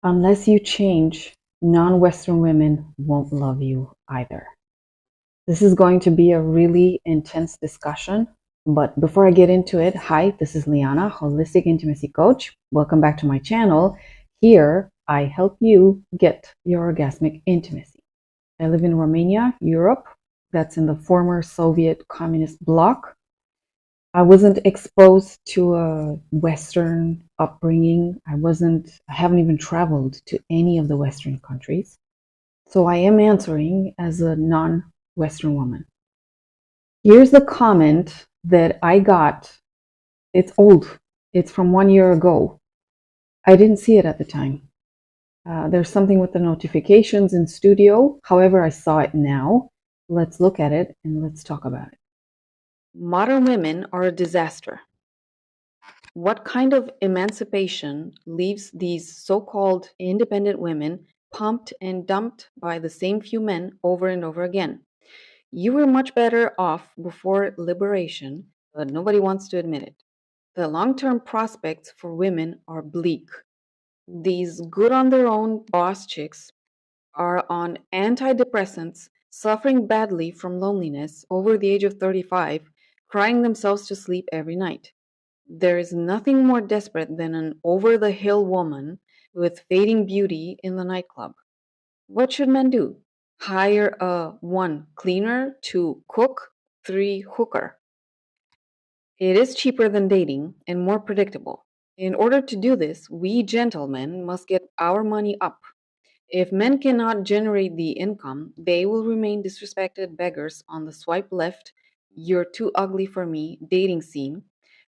Unless you change, non-Western women won't love you either. This is going to be a really intense discussion, but before I get into it, hi, this is Liana, Holistic Intimacy Coach. Welcome back to my channel. Here, I help you get your orgasmic intimacy. I live in Romania, Europe. That's in the former Soviet communist bloc. I wasn't exposed to a Western upbringing. I haven't even traveled to any of the Western countries. So I am answering as a non-Western woman. Here's the comment that I got. It's old. It's from 1 year ago. I didn't see it at the time. There's something with the notifications in studio. However, I saw it now. Let's look at it and let's talk about it. Modern women are a disaster. What kind of emancipation leaves these so-called independent women pumped and dumped by the same few men over and over again? You were much better off before liberation, but nobody wants to admit it. The long-term prospects for women are bleak. These good on their own boss chicks are on antidepressants, suffering badly from loneliness over the age of 35, crying themselves to sleep every night. There is nothing more desperate than an over-the-hill woman with fading beauty in the nightclub. What should men do? Hire a 1 cleaner, 2 cook, 3 hooker. It is cheaper than dating and more predictable. In order to do this, we gentlemen must get our money up. If men cannot generate the income, they will remain disrespected beggars on the swipe left, you're too ugly for me dating scene,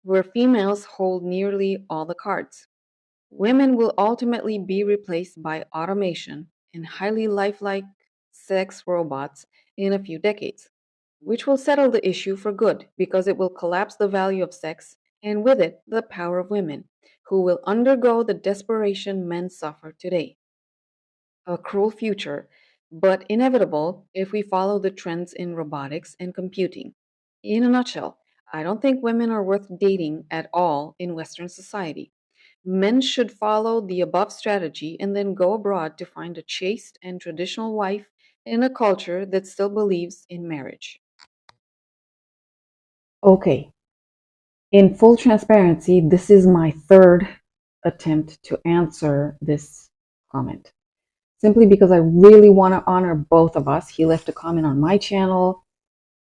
where females hold nearly all the cards. Women will ultimately be replaced by automation and highly lifelike sex robots in a few decades, which will settle the issue for good because it will collapse the value of sex and with it the power of women, who will undergo the desperation men suffer today. A cruel future, but inevitable if we follow the trends in robotics and computing. In a nutshell, I don't think women are worth dating at all in Western society. Men should follow the above strategy and then go abroad to find a chaste and traditional wife in a culture that still believes in marriage. Okay, in full transparency, this is my third attempt to answer this comment. Simply because I really want to honor both of us. He left a comment on my channel.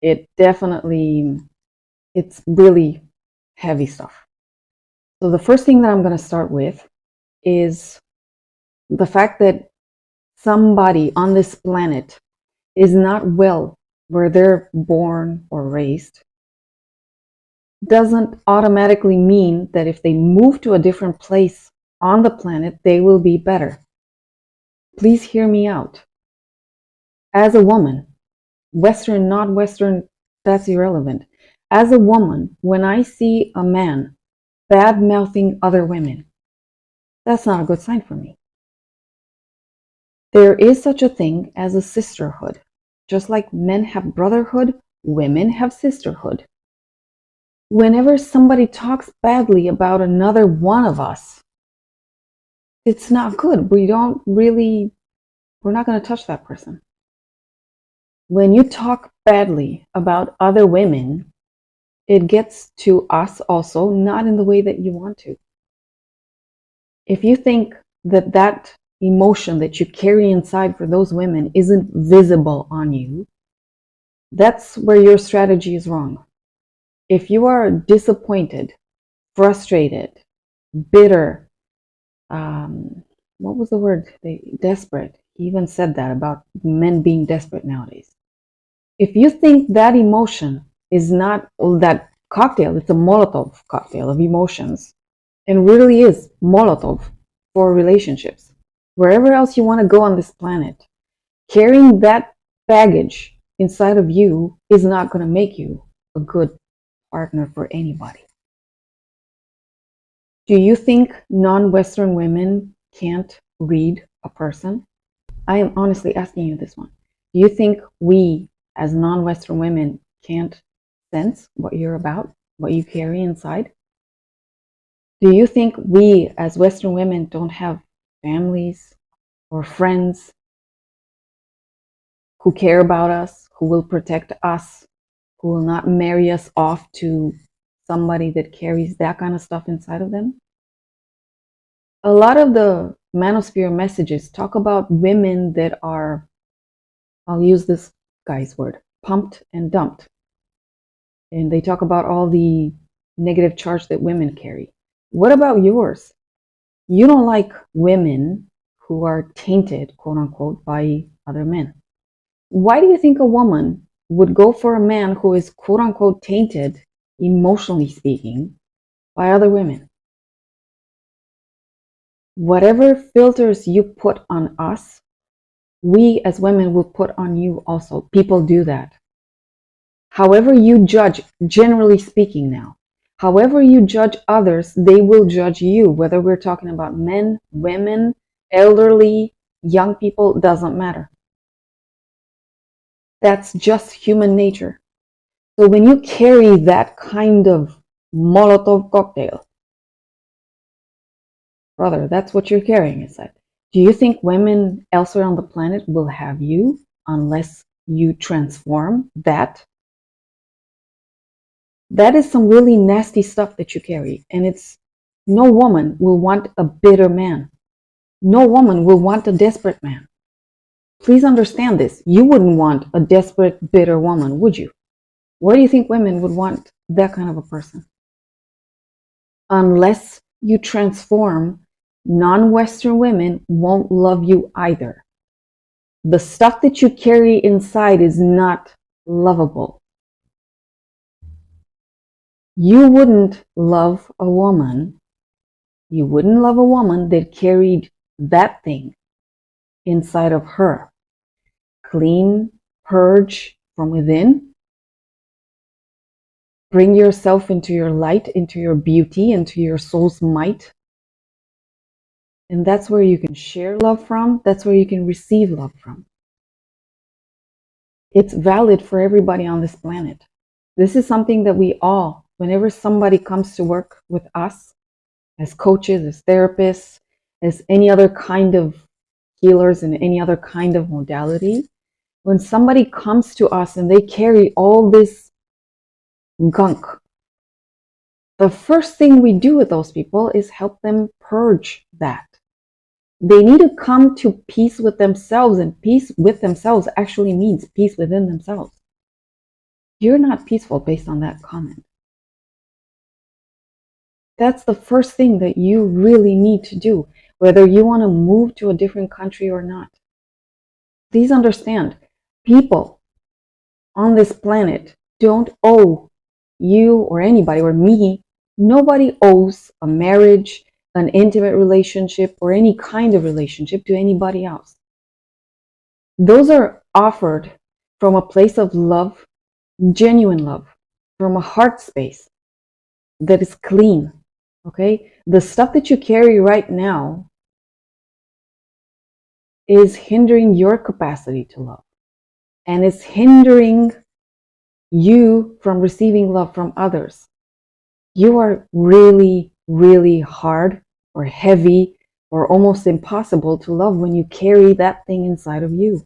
It's really heavy stuff. So the first thing that I'm going to start with is the fact that somebody on this planet is not well where they're born or raised doesn't automatically mean that if they move to a different place on the planet, they will be better. Please hear me out. As a woman, Western, not Western, that's irrelevant. As a woman, when I see a man bad-mouthing other women, that's not a good sign for me. There is such a thing as a sisterhood. Just like men have brotherhood, women have sisterhood. Whenever somebody talks badly about another one of us, it's not good. We're not going to touch that person. When you talk badly about other women, it gets to us also, not in the way that you want to. If you think that that emotion that you carry inside for those women isn't visible on you, that's where your strategy is wrong. If you are disappointed, frustrated, bitter, what was the word? Desperate. He even said that about men being desperate nowadays. If you think that emotion is not that cocktail, it's a Molotov cocktail of emotions, and really is Molotov for relationships. Wherever else you want to go on this planet, carrying that baggage inside of you is not going to make you a good partner for anybody. Do you think non-Western women can't read a person? I am honestly asking you this one. Do you think we as non-Western women can't sense what you're about, what you carry inside? Do you think we as Western women don't have families, or friends who care about us, who will protect us, who will not marry us off to somebody that carries that kind of stuff inside of them. A lot of the manosphere messages talk about women that are, I'll use this guy's word, pumped and dumped. And they talk about all the negative charge that women carry. What about yours? You don't like women who are tainted, quote unquote, by other men. Why do you think a woman would go for a man who is, quote unquote, tainted, emotionally speaking, by other women? Whatever filters you put on us, we as women will put on you also. People do that. However you judge, generally speaking now, however you judge others, they will judge you, whether we're talking about men, women, elderly, young people, doesn't matter. That's just human nature. So when you carry that kind of Molotov cocktail, brother, that's what you're carrying inside. Do you think women elsewhere on the planet will have you unless you transform that? That is some really nasty stuff that you carry. And it's, no woman will want a bitter man. No woman will want a desperate man. Please understand this. You wouldn't want a desperate, bitter woman, would you? Why do you think women would want that kind of a person? Unless you transform, non-Western women won't love you either. The stuff that you carry inside is not lovable. You wouldn't love a woman, that carried that thing inside of her. Clean, purge from within. Bring yourself into your light, into your beauty, into your soul's might. And that's where you can share love from. That's where you can receive love from. It's valid for everybody on this planet. This is something that we all, whenever somebody comes to work with us, as coaches, as therapists, as any other kind of healers in any other kind of modality, when somebody comes to us and they carry all this gunk, the first thing we do with those people is help them purge that. They need to come to peace with themselves, and peace with themselves actually means peace within themselves. You're not peaceful based on that comment. That's the first thing that you really need to do, whether you want to move to a different country or not. Please understand, people on this planet don't owe you or anybody or me. Nobody owes a marriage, an intimate relationship, or any kind of relationship to anybody else. Those are offered from a place of love, genuine love, from a heart space that is clean. Okay? The stuff that you carry right now is hindering your capacity to love, and it's hindering you from receiving love from others. You are really, really hard or heavy or almost impossible to love when you carry that thing inside of you.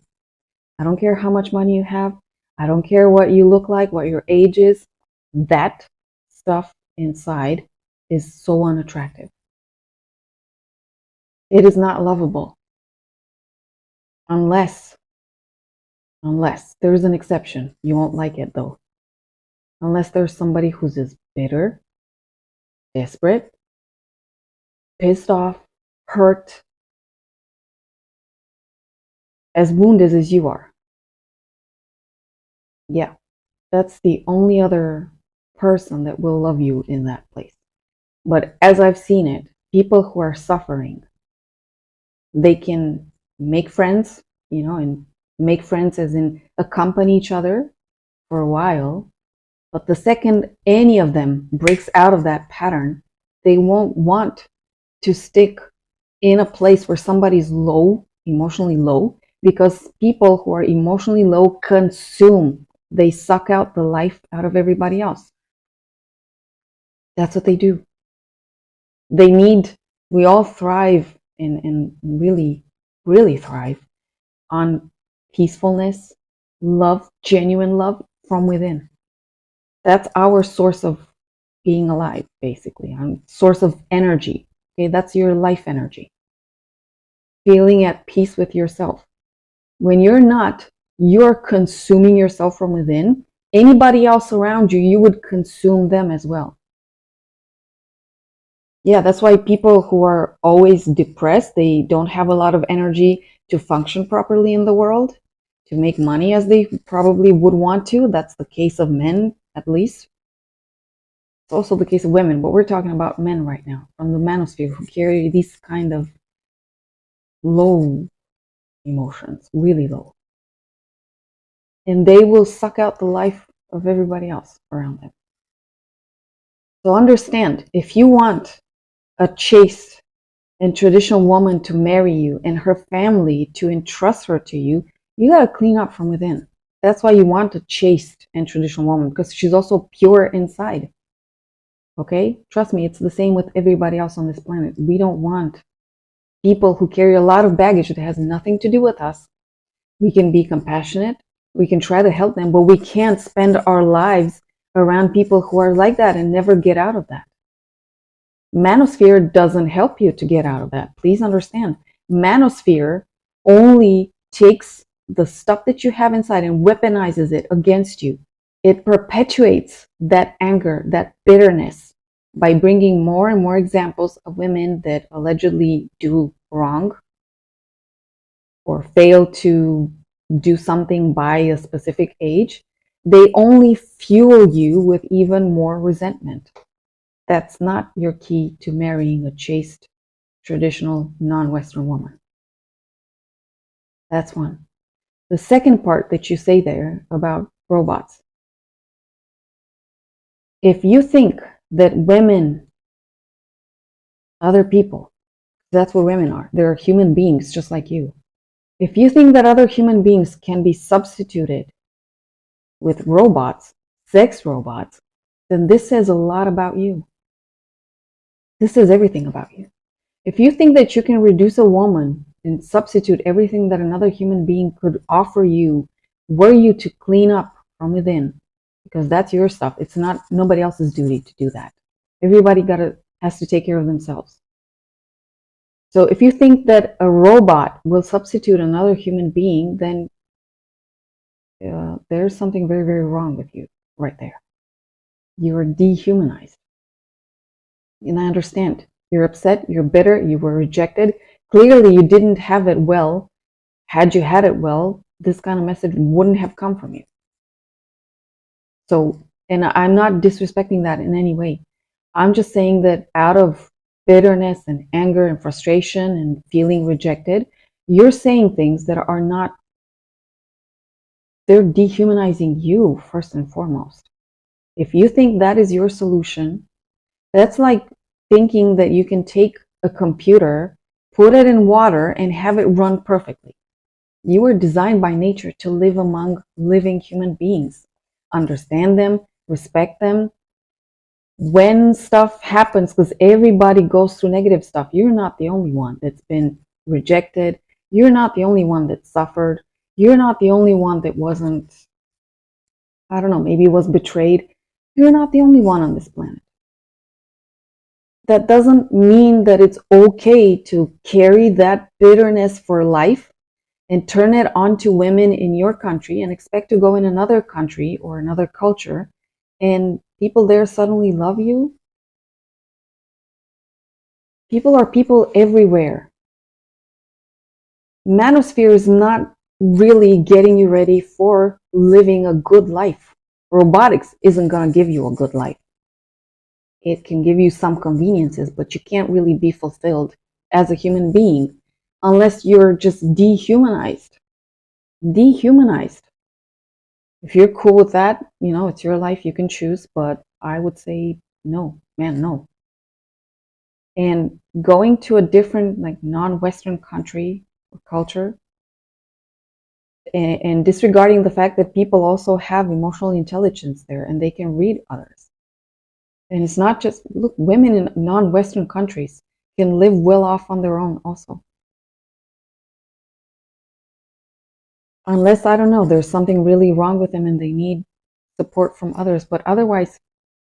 I don't care how much money you have. I don't care what you look like, what your age is. That stuff inside is so unattractive. It is not lovable. Unless there's an exception. You won't like it though. Unless there's somebody who's as bitter, desperate, pissed off, hurt, as wounded as you are. Yeah, that's the only other person that will love you in that place. But as I've seen it, people who are suffering, they can make friends, and make friends as in accompany each other for a while. But the second any of them breaks out of that pattern, they won't want to stick in a place where somebody's low, emotionally low, because people who are emotionally low consume. They suck out the life out of everybody else. That's what they do. We all thrive and really, really thrive on peacefulness, love, genuine love from within. That's our source of being alive, basically, source of energy. Okay, that's your life energy. Feeling at peace with yourself. When you're not, you're consuming yourself from within. Anybody else around you, you would consume them as well. Yeah, that's why people who are always depressed, they don't have a lot of energy to function properly in the world, to make money as they probably would want to. That's the case of men, at least. It's also the case of women, but we're talking about men right now, from the manosphere, who carry these kind of low emotions, really low. And they will suck out the life of everybody else around them. So understand, if you want a chaste and traditional woman to marry you and her family to entrust her to you, you got to clean up from within. That's why you want a chaste and traditional woman, because she's also pure inside. Okay? Trust me, it's the same with everybody else on this planet. We don't want people who carry a lot of baggage that has nothing to do with us. We can be compassionate. We can try to help them, but we can't spend our lives around people who are like that and never get out of that. Manosphere doesn't help you to get out of that. Please understand. Manosphere only takes the stuff that you have inside and weaponizes it against you. It perpetuates that anger, that bitterness, by bringing more and more examples of women that allegedly do wrong or fail to do something by a specific age. They only fuel you with even more resentment. That's not your key to marrying a chaste, traditional, non-Western woman. That's one. The second part that you say there about robots. If you think that women, other people, that's what women are. They're human beings just like you. If you think that other human beings can be substituted with robots, sex robots, then this says a lot about you. This says everything about you. If you think that you can reduce a woman and substitute everything that another human being could offer you, were you to clean up from within, because that's your stuff. It's not nobody else's duty to do that. Everybody has to take care of themselves. So if you think that a robot will substitute another human being, then there's something very, very wrong with you right there. You are dehumanized. And I understand. You're upset, you're bitter, you were rejected. Clearly you didn't have it well. Had you had it well, this kind of message wouldn't have come from you. So, and I'm not disrespecting that in any way. I'm just saying that out of bitterness and anger and frustration and feeling rejected, you're saying things that are not, they're dehumanizing you first and foremost. If you think that is your solution, that's like thinking that you can take a computer, put it in water, and have it run perfectly. You were designed by nature to live among living human beings. Understand them, respect them. When stuff happens, because everybody goes through negative stuff, you're not the only one that's been rejected. You're not the only one that suffered. You're not the only one that wasn't, I don't know, maybe was betrayed. You're not the only one on this planet. That doesn't mean that it's okay to carry that bitterness for life and turn it onto women in your country and expect to go in another country or another culture and people there suddenly love you. People are people everywhere. Manosphere is not really getting you ready for living a good life. Robotics isn't going to give you a good life. It can give you some conveniences, but you can't really be fulfilled as a human being unless you're just dehumanized. Dehumanized. If you're cool with that, you know, it's your life, you can choose, but I would say no, man, no. And going to a different, like, non-Western country or culture and disregarding the fact that people also have emotional intelligence there and they can read others. And it's not just, look, women in non-Western countries can live well off on their own also. Unless, I don't know, there's something really wrong with them and they need support from others. But otherwise,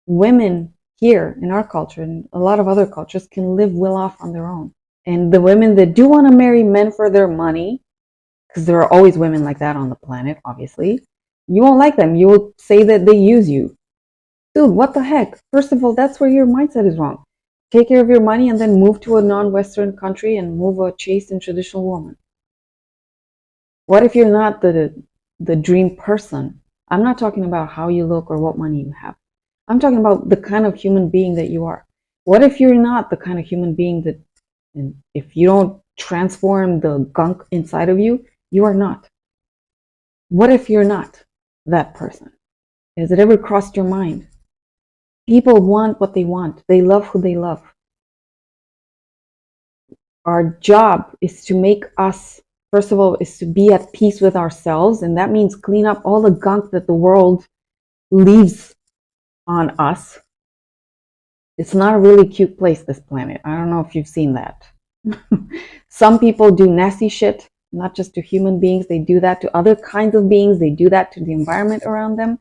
women here in our culture and a lot of other cultures can live well off on their own. And the women that do want to marry men for their money, because there are always women like that on the planet, obviously, you won't like them. You will say that they use you. Dude, what the heck? First of all, that's where your mindset is wrong. Take care of your money and then move to a non-Western country and move a chaste and traditional woman. What if you're not the dream person? I'm not talking about how you look or what money you have. I'm talking about the kind of human being that you are. What if you're not the kind of human being that, and if you don't transform the gunk inside of you, you are not. What if you're not that person? Has it ever crossed your mind? People want what they want. They love who they love. Our job is to make us, first of all, is to be at peace with ourselves. And that means clean up all the gunk that the world leaves on us. It's not a really cute place, this planet. I don't know if you've seen that. Some people do nasty shit, not just to human beings. They do that to other kinds of beings. They do that to the environment around them.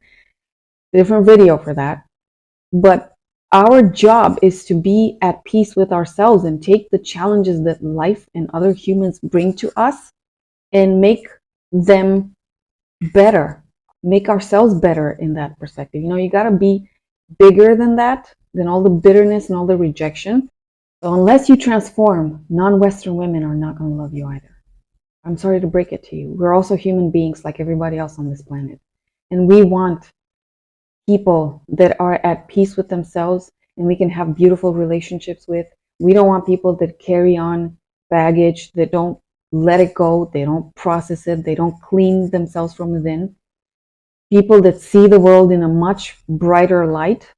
Different video for that. But our job is to be at peace with ourselves and take the challenges that life and other humans bring to us and make them better, make ourselves better in that perspective. You know, you got to be bigger than that, than all the bitterness and all the rejection. So unless you transform, non-Western women are not going to love you either. I'm sorry to break it to you. We're also human beings like everybody else on this planet. And we want people that are at peace with themselves and we can have beautiful relationships with. We don't want people that carry on baggage, that don't let it go, they don't process it, they don't clean themselves from within. People that see the world in a much brighter light,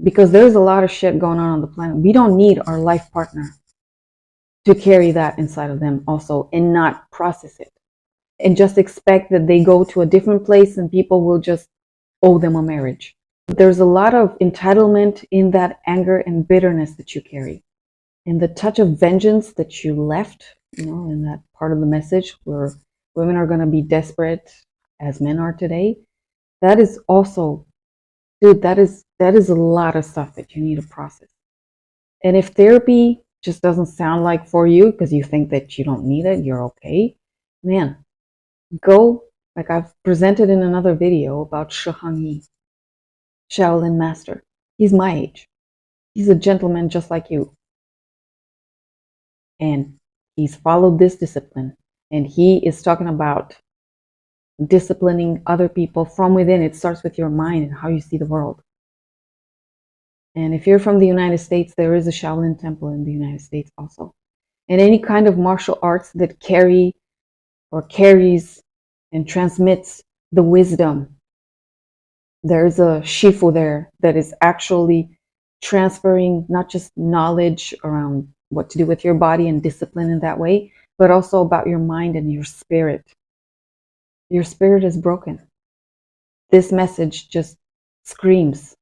because there's a lot of shit going on the planet. We don't need our life partner to carry that inside of them also and not process it and just expect that they go to a different place and people will just owe them a marriage. There's a lot of entitlement in that anger and bitterness that you carry. And the touch of vengeance that you left, you know, in that part of the message where women are going to be desperate as men are today, that is also, dude, that is a lot of stuff that you need to process. And if therapy just doesn't sound like for you because you think that you don't need it, you're okay, man, go, like I've presented in another video about Yi, Shaolin master. He's my age. He's a gentleman just like you. And he's followed this discipline. And he is talking about disciplining other people from within. It starts with your mind and how you see the world. And if you're from the United States, there is a Shaolin temple in the United States also. And any kind of martial arts that carry or carries and transmits the wisdom. There's a Shifu there that is actually transferring not just knowledge around what to do with your body and discipline in that way, but also about your mind and your spirit. Your spirit is broken. This message just screams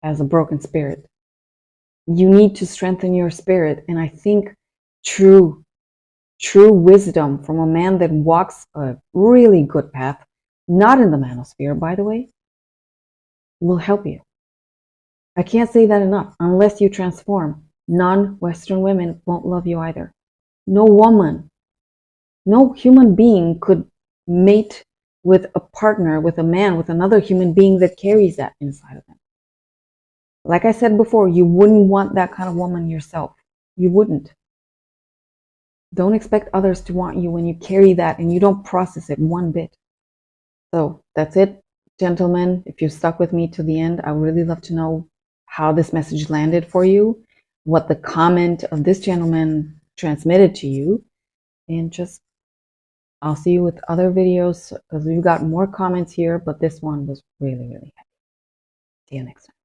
as a broken spirit. You need to strengthen your spirit. And I think true wisdom from a man that walks a really good path, not in the manosphere, by the way, will help you. I can't say that enough. Unless you transform, non-Western women won't love you either. No woman, no human being could mate with a partner, with a man, with another human being that carries that inside of them. Like I said before, you wouldn't want that kind of woman yourself. You wouldn't. Don't expect others to want you when you carry that and you don't process it one bit. So that's it, gentlemen. If you stuck with me to the end, I would really love to know how this message landed for you, what the comment of this gentleman transmitted to you, and just I'll see you with other videos because we've got more comments here, but this one was really, really happy. See you next time.